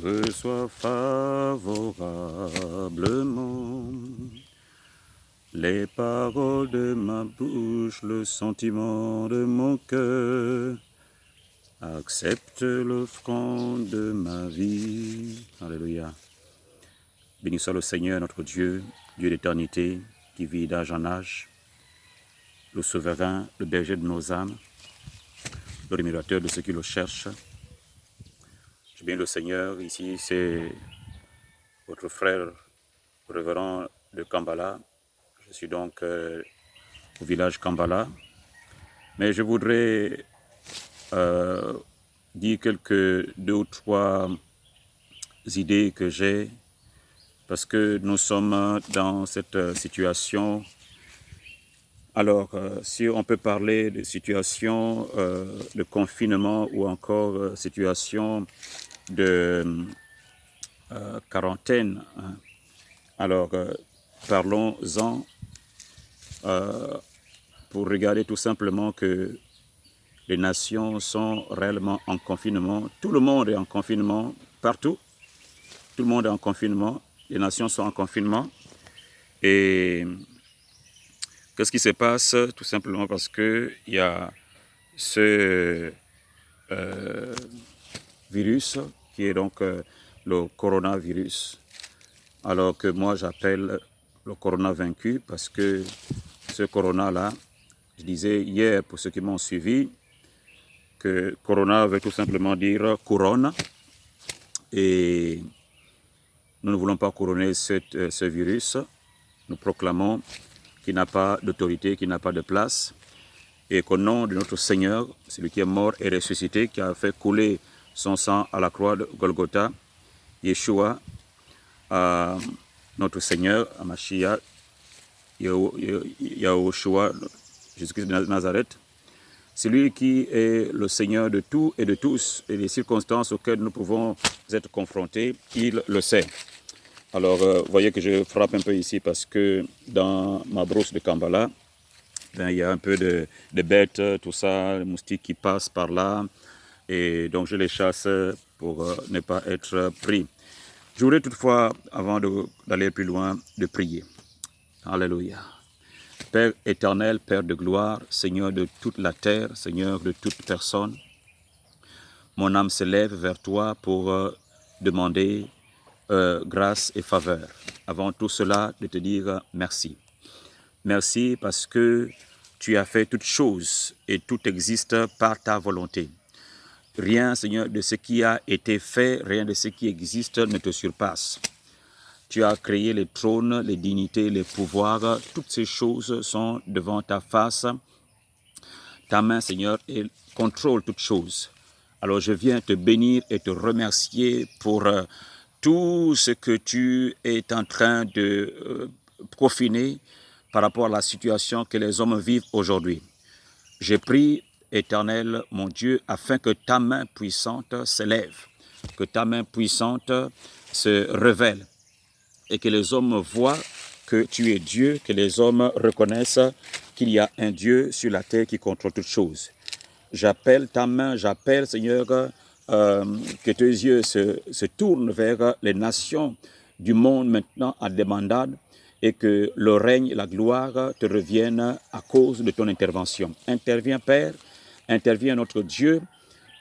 Reçois favorablement les paroles de ma bouche, le sentiment de mon cœur. Accepte l'offrande de ma vie. Alléluia. Béni soit le Seigneur, notre Dieu, Dieu d'éternité, qui vit d'âge en âge, le souverain, le berger de nos âmes, le rémunérateur de ceux qui le cherchent. Je bénis le Seigneur. Ici, c'est votre frère révérend de Kambala. Je suis donc au village Kambala. Mais je voudrais dire deux ou trois idées que j'ai, parce que nous sommes dans cette situation. Alors, si on peut parler de situation de confinement ou encore situation de quarantaine, hein. Alors, parlons-en pour regarder tout simplement que les nations sont réellement en confinement. Tout le monde est en confinement, partout. Tout le monde est en confinement. Les nations sont en confinement. Et qu'est-ce qui se passe? Tout simplement parce qu'il y a ce virus qui est donc le coronavirus. Alors que moi, j'appelle le corona vaincu parce que ce corona-là, je disais hier pour ceux qui m'ont suivi, que corona veut tout simplement dire couronne. Et nous ne voulons pas couronner ce virus. Nous proclamons qu'il n'a pas d'autorité, qu'il n'a pas de place. Et qu'au nom de notre Seigneur, celui qui est mort et ressuscité, qui a fait couler son sang à la croix de Golgotha, Yeshua, notre Seigneur, Mashiach, Yahushua, Jésus-Christ de Nazareth, celui qui est le Seigneur de tout et de tous, et les circonstances auxquelles nous pouvons être confrontés, il le sait. Alors, vous voyez que je frappe un peu ici parce que dans ma brousse de Kambala, il y a un peu de bêtes, tout ça, les moustiques qui passent par là, et donc je les chasse pour ne pas être pris. Je voudrais toutefois, avant d'aller plus loin, de prier. Alléluia. Père éternel, Père de gloire, Seigneur de toute la terre, Seigneur de toute personne, mon âme s'élève vers toi pour demander grâce et faveur. Avant tout cela, de te dire merci. Merci parce que tu as fait toutes choses et tout existe par ta volonté. Rien, Seigneur, de ce qui a été fait, rien de ce qui existe ne te surpasse. Tu as créé les trônes, les dignités, les pouvoirs. Toutes ces choses sont devant ta face. Ta main, Seigneur, contrôle toutes choses. Alors je viens te bénir et te remercier pour tout ce que tu es en train de profiner par rapport à la situation que les hommes vivent aujourd'hui. Je prie, Éternel, mon Dieu, afin que ta main puissante s'élève, que ta main puissante se révèle et que les hommes voient que tu es Dieu, que les hommes reconnaissent qu'il y a un Dieu sur la terre qui contrôle toutes choses. J'appelle ta main, j'appelle, Seigneur, que tes yeux se tournent vers les nations du monde maintenant en demandade et que le règne et la gloire te reviennent à cause de ton intervention. Interviens, Père, interviens notre Dieu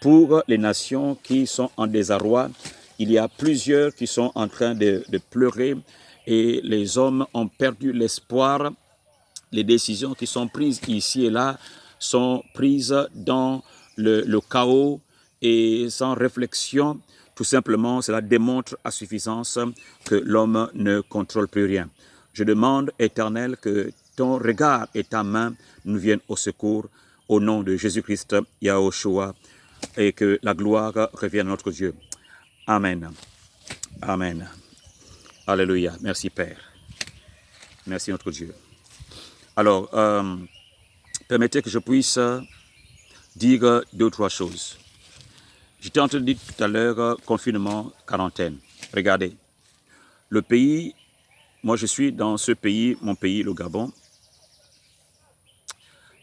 pour les nations qui sont en désarroi. Il y a plusieurs qui sont en train de pleurer et les hommes ont perdu l'espoir. Les décisions qui sont prises ici et là sont prises dans le chaos et sans réflexion. Tout simplement, cela démontre à suffisance que l'homme ne contrôle plus rien. Je demande, Éternel, que ton regard et ta main nous viennent au secours au nom de Jésus-Christ, Yahushua, et que la gloire revienne à notre Dieu. Amen. Amen. Alléluia. Merci Père. Merci notre Dieu. Alors, permettez que je puisse dire deux ou trois choses. J'étais en train de dire tout à l'heure confinement, quarantaine. Regardez, le pays, moi je suis dans ce pays, mon pays, le Gabon,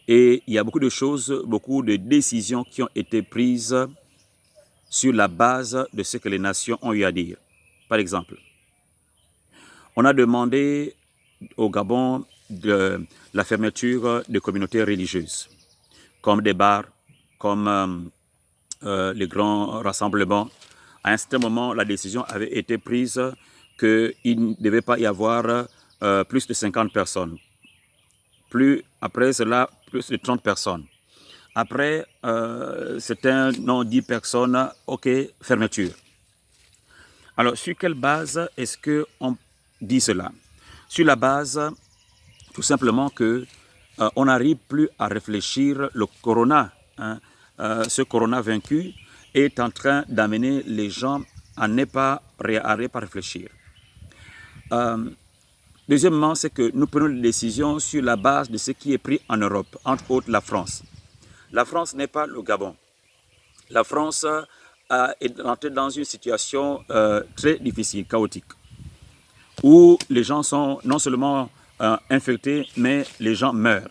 et il y a beaucoup de choses, beaucoup de décisions qui ont été prises sur la base de ce que les nations ont eu à dire. Par exemple, on a demandé au Gabon de la fermeture des communautés religieuses, comme des bars, comme les grands rassemblements. À un certain moment, la décision avait été prise qu'il ne devait pas y avoir plus de 50 personnes. Après cela, plus de 30 personnes. Après, certains n'ont 10 personnes, ok, fermeture. Alors, sur quelle base est-ce qu'on dit cela? Sur la base, tout simplement que on n'arrive plus à réfléchir. Le corona, ce corona vaincu, est en train d'amener les gens à ne pas réfléchir. Deuxièmement, c'est que nous prenons des décisions sur la base de ce qui est pris en Europe, entre autres la France. La France n'est pas le Gabon. La France est entrée dans une situation très difficile, chaotique, où les gens sont non seulement infectés, mais les gens meurent.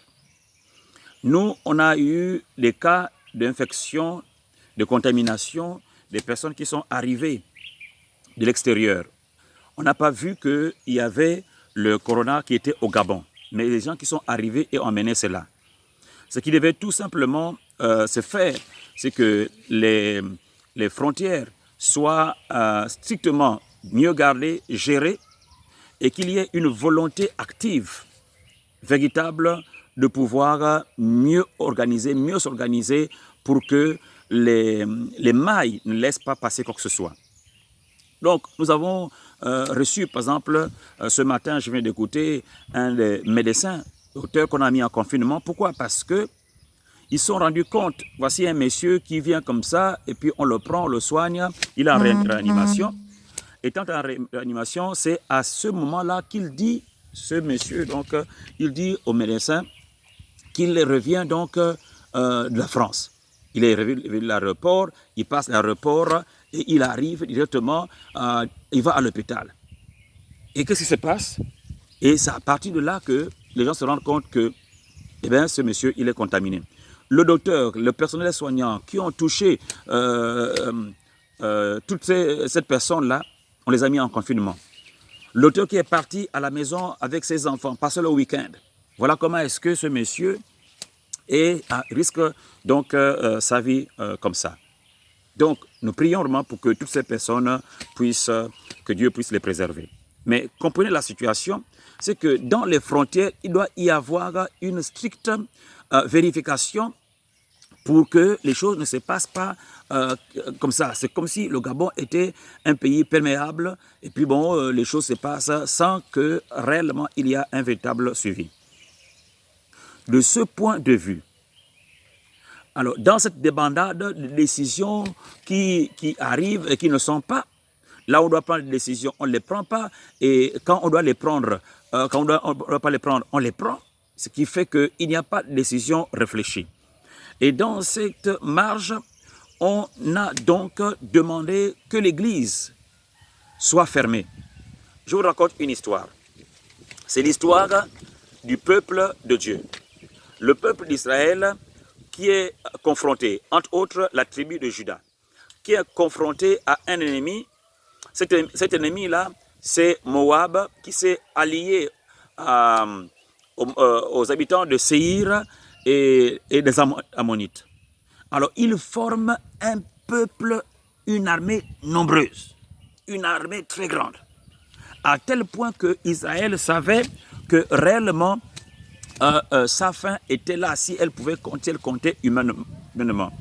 Nous, on a eu des cas d'infection, de contamination, des personnes qui sont arrivées de l'extérieur. On n'a pas vu qu'il y avait le corona qui était au Gabon, mais les gens qui sont arrivés et ont amené cela. Ce qui devait tout simplement se faire, c'est que les frontières soient strictement mieux gardées, gérées, et qu'il y ait une volonté active, véritable, de pouvoir mieux s'organiser pour que les mailles ne laissent pas passer quoi que ce soit. Donc, nous avons reçu, par exemple, ce matin, je viens d'écouter un des médecins, docteur qu'on a mis en confinement. Pourquoi? Parce que ils se sont rendus compte, voici un monsieur qui vient comme ça, et puis on le prend, on le soigne, il est en réanimation. Étant en réanimation, c'est à ce moment-là qu'il dit, ce monsieur, donc, il dit au médecin qu'il revient donc de la France. Il est revenu de l'aéroport, il passe l'aéroport et il arrive directement, il va à l'hôpital. Et qu'est-ce qui se passe? Et c'est à partir de là que les gens se rendent compte que eh bien, ce monsieur, il est contaminé. Le docteur, le personnel soignant qui ont touché toute cette personne-là, on les a mis en confinement. Le docteur qui est parti à la maison avec ses enfants, passer le week-end. Voilà comment est-ce que ce monsieur risque donc sa vie comme ça. Donc, nous prions vraiment pour que toutes ces personnes puissent, que Dieu puisse les préserver. Mais comprenez la situation, c'est que dans les frontières, il doit y avoir une stricte vérification pour que les choses ne se passent pas comme ça. C'est comme si le Gabon était un pays perméable et puis bon, les choses se passent sans que réellement il y ait un véritable suivi. De ce point de vue, alors dans cette débandade de décisions qui arrivent et qui ne sont pas, là où on doit prendre des décisions, on ne les prend pas, et quand on doit les prendre, quand on ne doit pas les prendre, on les prend, ce qui fait qu'il n'y a pas de décision réfléchie. Et dans cette marge, on a donc demandé que l'Église soit fermée. Je vous raconte une histoire. C'est l'histoire du peuple de Dieu. Le peuple d'Israël qui est confronté, entre autres la tribu de Juda, qui est confronté à un ennemi. Cet ennemi-là, c'est Moab, qui s'est allié aux habitants de Séhir et des Ammonites. Alors, ils forment un peuple, une armée nombreuse, une armée très grande, à tel point que Israël savait que réellement sa fin était là, si elle pouvait compter humainement.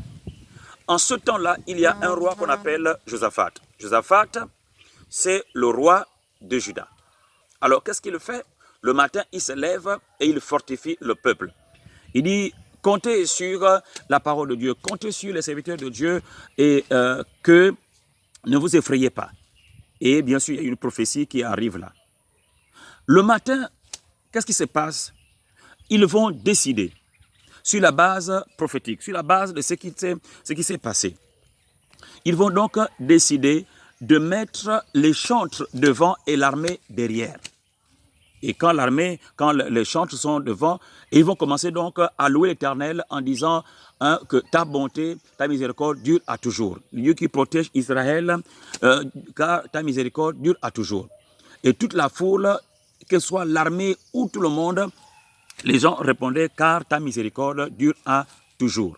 En ce temps-là, il y a un roi qu'on appelle Josaphat. Josaphat, c'est le roi de Juda. Alors, qu'est-ce qu'il fait? Le matin, il se lève et il fortifie le peuple. Il dit, comptez sur la parole de Dieu, comptez sur les serviteurs de Dieu et que ne vous effrayez pas. Et bien sûr, il y a une prophétie qui arrive là. Le matin, qu'est-ce qui se passe? Ils vont décider sur la base prophétique, sur la base de ce qui s'est passé. Ils vont donc décider de mettre les chantres devant et l'armée derrière. Et quand les chantres sont devant, ils vont commencer donc à louer l'Éternel en disant que ta bonté, ta miséricorde dure à toujours. Dieu qui protège Israël, car ta miséricorde dure à toujours. Et toute la foule, que ce soit l'armée ou tout le monde, les gens répondaient car ta miséricorde dure à toujours.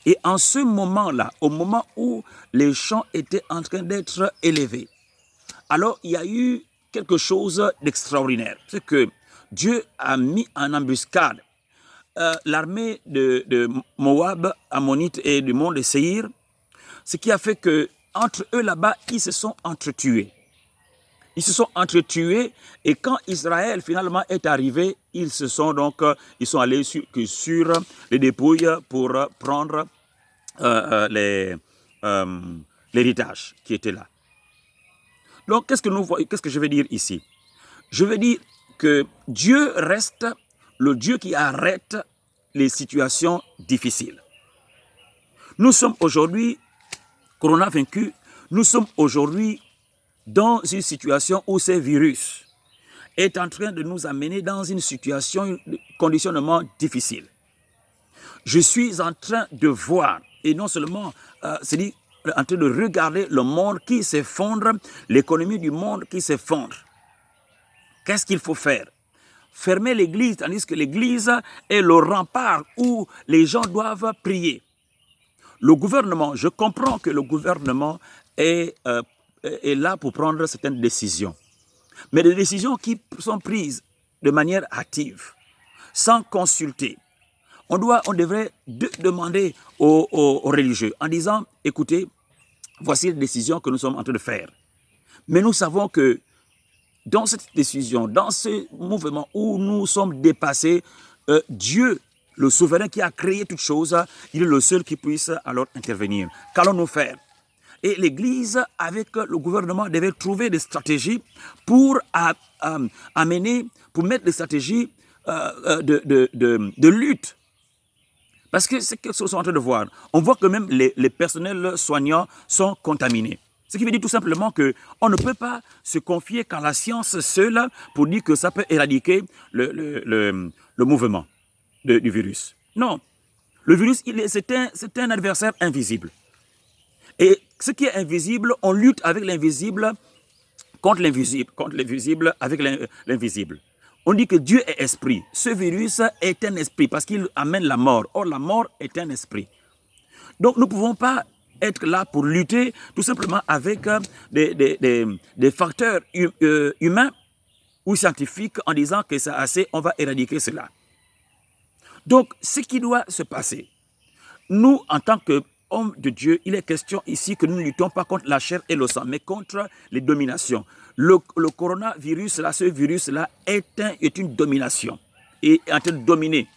Et en ce moment-là, au moment où les chants étaient en train d'être élevés, alors il y a eu quelque chose d'extraordinaire. C'est que Dieu a mis en embuscade l'armée de Moab, Ammonite et du mont de Séhir, ce qui a fait que entre eux là-bas, ils se sont entretués. Ils se sont entretués et quand Israël finalement est arrivé, ils sont allés sur les dépouilles pour prendre l'héritage qui était là. Donc, qu'est-ce que je veux dire ici? Je veux dire que Dieu reste le Dieu qui arrête les situations difficiles. Nous sommes aujourd'hui, Corona vaincu, nous sommes aujourd'hui dans une situation où ce virus est en train de nous amener dans une situation, un conditionnement difficile. Je suis en train de voir, et non seulement, c'est-à-dire en train de regarder le monde qui s'effondre, l'économie du monde qui s'effondre. Qu'est-ce qu'il faut faire? Fermer l'église, tandis que l'église est le rempart où les gens doivent prier. Le gouvernement, je comprends que le gouvernement est là pour prendre certaines décisions. Mais des décisions qui sont prises de manière active, sans consulter. On devrait demander aux religieux en disant, écoutez, voici les décisions que nous sommes en train de faire. Mais nous savons que dans cette décision, dans ce mouvement où nous sommes dépassés, Dieu, le souverain qui a créé toutes choses, il est le seul qui puisse alors intervenir. Qu'allons-nous faire? Et l'Église, avec le gouvernement, devait trouver des stratégies pour mettre des stratégies de lutte. Parce que c'est ce que nous sommes en train de voir. On voit que même les personnels soignants sont contaminés. Ce qui veut dire tout simplement qu'on ne peut pas se confier qu'à la science seule pour dire que ça peut éradiquer le mouvement du virus. Non. Le virus, c'est un adversaire invisible. Et ce qui est invisible, on lutte avec l'invisible contre l'invisible avec l'invisible. On dit que Dieu est esprit. Ce virus est un esprit parce qu'il amène la mort. Or, la mort est un esprit. Donc, nous ne pouvons pas être là pour lutter tout simplement avec des facteurs humains ou scientifiques en disant que c'est assez, on va éradiquer cela. Donc, ce qui doit se passer, nous, en tant qu'hommes de Dieu, il est question ici que nous ne luttons pas contre la chair et le sang, mais contre les dominations. Le coronavirus, là, ce virus-là est une domination et est en train de dominer.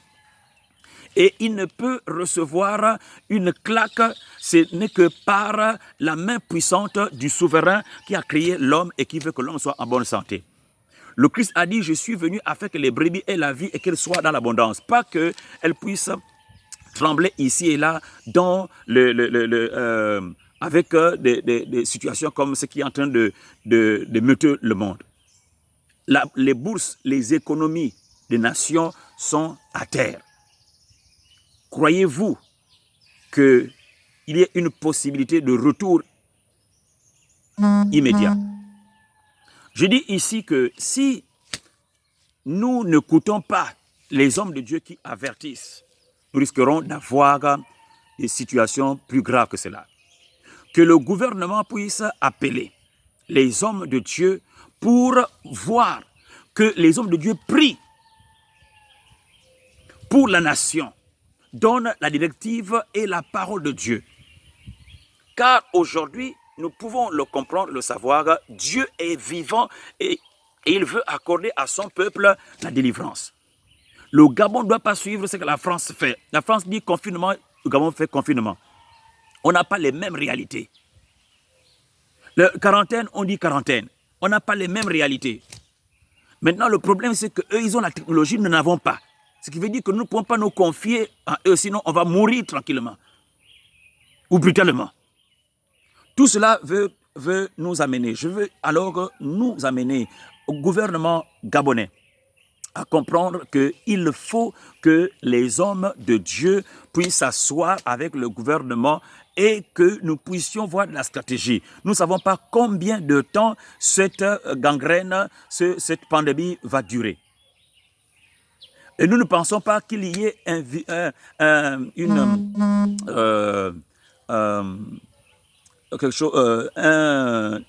Et il ne peut recevoir une claque, ce n'est que par la main puissante du souverain qui a créé l'homme et qui veut que l'homme soit en bonne santé. Le Christ a dit, je suis venu afin que les brebis aient la vie et qu'elles soient dans l'abondance. Pas qu'elles puissent trembler ici et là dans avec des situations comme ce qui est en train de meuter le monde. Les bourses, les économies des nations sont à terre. Croyez-vous qu'il y ait une possibilité de retour immédiat? Je dis ici que si nous n'écoutons pas les hommes de Dieu qui avertissent, nous risquerons d'avoir des situations plus graves que cela. Que le gouvernement puisse appeler les hommes de Dieu pour voir que les hommes de Dieu prient pour la nation, donnent la directive et la parole de Dieu. Car aujourd'hui, nous pouvons le comprendre, le savoir, Dieu est vivant et il veut accorder à son peuple la délivrance. Le Gabon ne doit pas suivre ce que la France fait. La France dit confinement, le Gabon fait confinement. On n'a pas les mêmes réalités. Quarantaine, on dit quarantaine. On n'a pas les mêmes réalités. Maintenant, le problème, c'est qu'eux, ils ont la technologie, nous n'avons pas. Ce qui veut dire que nous ne pouvons pas nous confier à eux, sinon on va mourir tranquillement ou brutalement. Tout cela veut nous amener. Je veux alors nous amener au gouvernement gabonais à comprendre qu'il faut que les hommes de Dieu puissent s'asseoir avec le gouvernement et que nous puissions voir de la stratégie. Nous ne savons pas combien de temps cette gangrène, cette pandémie va durer. Et nous ne pensons pas qu'il y ait un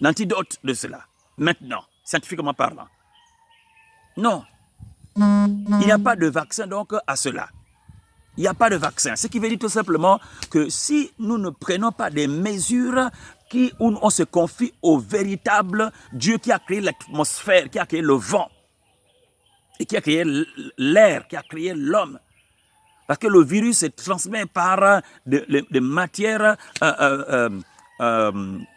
antidote de cela, maintenant, scientifiquement parlant. Non. Il n'y a pas de vaccin donc à cela. Il n'y a pas de vaccin. Ce qui veut dire tout simplement que si nous ne prenons pas des mesures où on se confie au véritable Dieu qui a créé l'atmosphère, qui a créé le vent, et qui a créé l'air, qui a créé l'homme. Parce que le virus se transmet par des matières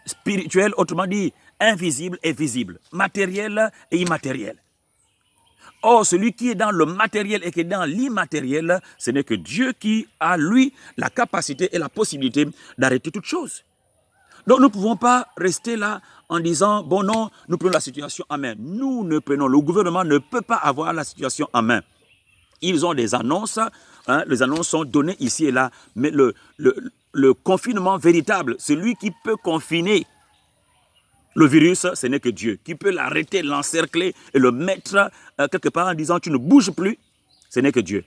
spirituelles, autrement dit, invisibles et visibles, matérielles et immatérielles. Or, celui qui est dans le matériel et qui est dans l'immatériel, ce n'est que Dieu qui a, lui, la capacité et la possibilité d'arrêter toute chose. Donc, nous ne pouvons pas rester là en disant, bon non, nous prenons la situation en main. Nous ne prenons, le gouvernement ne peut pas avoir la situation en main. Ils ont des annonces, hein, les annonces sont données ici et là, mais le confinement véritable, celui qui peut confiner le virus, ce n'est que Dieu, qui peut l'arrêter, l'encercler et le mettre quelque part en disant, tu ne bouges plus, ce n'est que Dieu.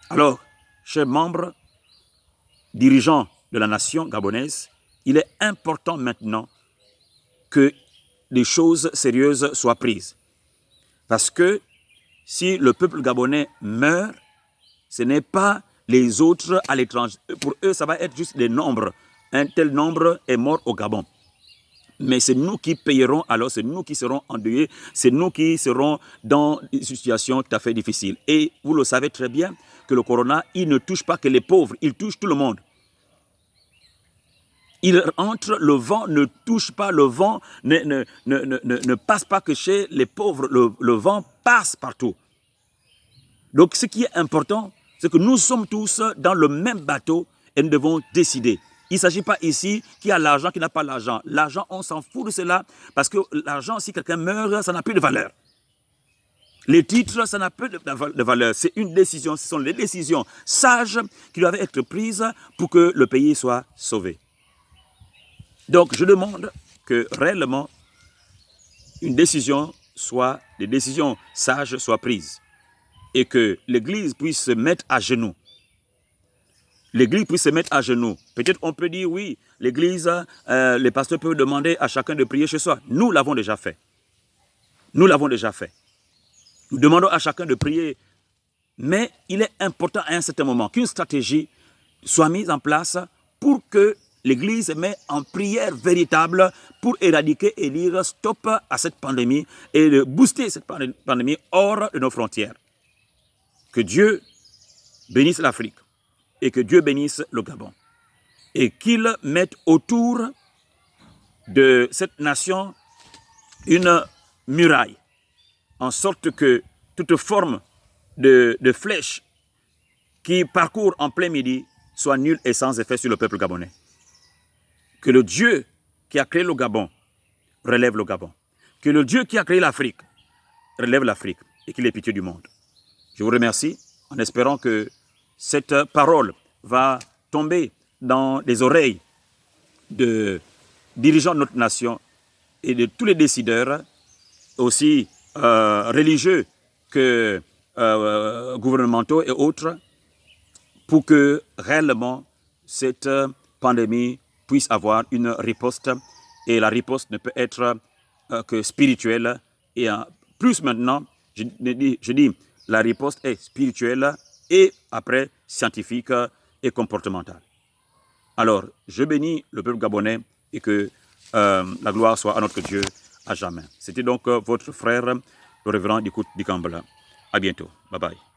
Alors, chers membres, dirigeants de la nation gabonaise, il est important maintenant que des choses sérieuses soient prises. Parce que si le peuple gabonais meurt, ce n'est pas les autres à l'étranger. Pour eux, ça va être juste des nombres. Un tel nombre est mort au Gabon. Mais c'est nous qui payerons, alors c'est nous qui serons endeuillés, c'est nous qui serons dans une situation tout à fait difficile. Et vous le savez très bien que le corona, il ne touche pas que les pauvres, il touche tout le monde. Il entre, le vent ne touche pas, le vent ne passe pas que chez les pauvres, le vent passe partout. Donc ce qui est important, c'est que nous sommes tous dans le même bateau et nous devons décider. Il ne s'agit pas ici qui a l'argent, qui n'a pas l'argent. L'argent, on s'en fout de cela parce que l'argent, si quelqu'un meurt, ça n'a plus de valeur. Les titres, ça n'a plus de valeur. C'est une décision, ce sont les décisions sages qui doivent être prises pour que le pays soit sauvé. Donc, je demande que réellement une décision soit, des décisions sages soient prises et que l'Église puisse se mettre à genoux. L'Église puisse se mettre à genoux. Peut-être on peut dire oui, l'Église, les pasteurs peuvent demander à chacun de prier chez soi. Nous l'avons déjà fait. Nous l'avons déjà fait. Nous demandons à chacun de prier. Mais il est important à un certain moment qu'une stratégie soit mise en place pour que l'Église met en prière véritable pour éradiquer et dire stop à cette pandémie et de booster cette pandémie hors de nos frontières. Que Dieu bénisse l'Afrique et que Dieu bénisse le Gabon. Et qu'il mette autour de cette nation une muraille, en sorte que toute forme de flèche qui parcourt en plein midi soit nulle et sans effet sur le peuple gabonais. Que le Dieu qui a créé le Gabon relève le Gabon. Que le Dieu qui a créé l'Afrique relève l'Afrique et qu'il ait pitié du monde. Je vous remercie en espérant que cette parole va tomber dans les oreilles de dirigeants de notre nation et de tous les décideurs, aussi religieux que gouvernementaux et autres, pour que réellement cette pandémie puisse avoir une riposte. Et la riposte ne peut être que spirituelle. Et plus maintenant, je dis, la riposte est spirituelle et après scientifique et comportementale. Alors, je bénis le peuple gabonais et que la gloire soit à notre Dieu à jamais. C'était donc votre frère, le révérend Dikout Dikambala. À bientôt. Bye bye.